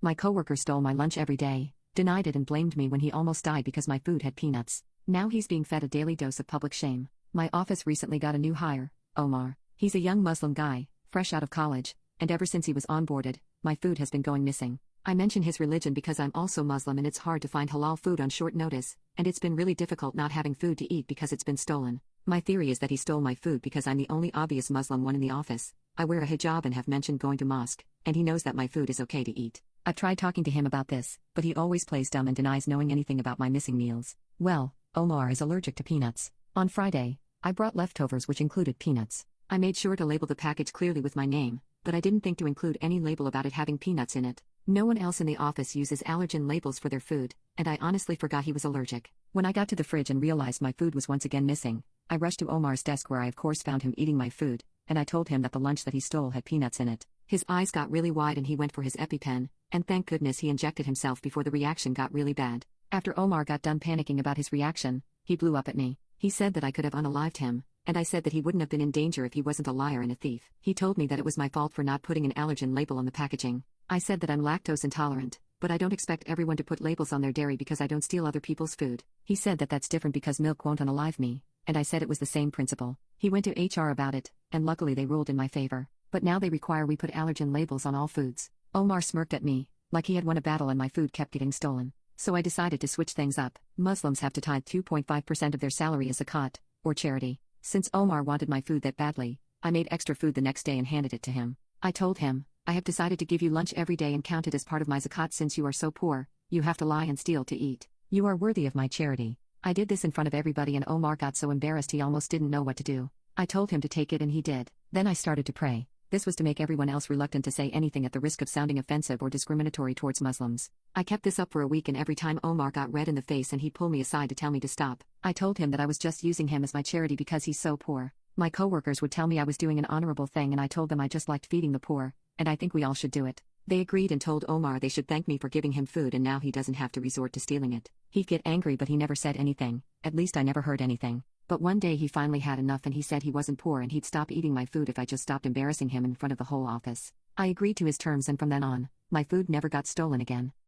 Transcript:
My coworker stole my lunch every day, denied it and blamed me when he almost died because my food had peanuts. Now he's being fed a daily dose of public shame. My office recently got a new hire, Omar. He's a young Muslim guy, fresh out of college, and ever since he was onboarded, my food has been going missing. I mention his religion because I'm also Muslim and it's hard to find halal food on short notice, and it's been really difficult not having food to eat because it's been stolen. My theory is that he stole my food because I'm the only obvious Muslim one in the office. I wear a hijab and have mentioned going to mosque, and he knows that my food is okay to eat. I've tried talking to him about this, but he always plays dumb and denies knowing anything about my missing meals. Well, Omar is allergic to peanuts. On Friday, I brought leftovers which included peanuts. I made sure to label the package clearly with my name, but I didn't think to include any label about it having peanuts in it. No one else in the office uses allergen labels for their food, and I honestly forgot he was allergic. When I got to the fridge and realized my food was once again missing, I rushed to Omar's desk where I of course found him eating my food, and I told him that the lunch that he stole had peanuts in it. His eyes got really wide and he went for his EpiPen, and thank goodness he injected himself before the reaction got really bad. After Omar got done panicking about his reaction, he blew up at me. He said that I could have unalived him, and I said that he wouldn't have been in danger if he wasn't a liar and a thief. He told me that it was my fault for not putting an allergen label on the packaging. I said that I'm lactose intolerant, but I don't expect everyone to put labels on their dairy because I don't steal other people's food. He said that that's different because milk won't unalive me, and I said it was the same principle. He went to HR about it, and luckily they ruled in my favor. But now they require we put allergen labels on all foods. Omar smirked at me, like he had won a battle and my food kept getting stolen. So I decided to switch things up. Muslims have to tithe 2.5% of their salary as zakat, or charity. Since Omar wanted my food that badly, I made extra food the next day and handed it to him. I told him, I have decided to give you lunch every day and count it as part of my zakat since you are so poor, you have to lie and steal to eat. You are worthy of my charity. I did this in front of everybody and Omar got so embarrassed he almost didn't know what to do. I told him to take it and he did. Then I started to pray. This was to make everyone else reluctant to say anything at the risk of sounding offensive or discriminatory towards Muslims. I kept this up for a week and every time Omar got red in the face and he'd pull me aside to tell me to stop. I told him that I was just using him as my charity because he's so poor. My coworkers would tell me I was doing an honorable thing and I told them I just liked feeding the poor, and I think we all should do it. They agreed and told Omar they should thank me for giving him food and now he doesn't have to resort to stealing it. He'd get angry but he never said anything, at least I never heard anything. But one day he finally had enough and he said he wasn't poor and he'd stop eating my food if I just stopped embarrassing him in front of the whole office. I agreed to his terms and from then on, my food never got stolen again.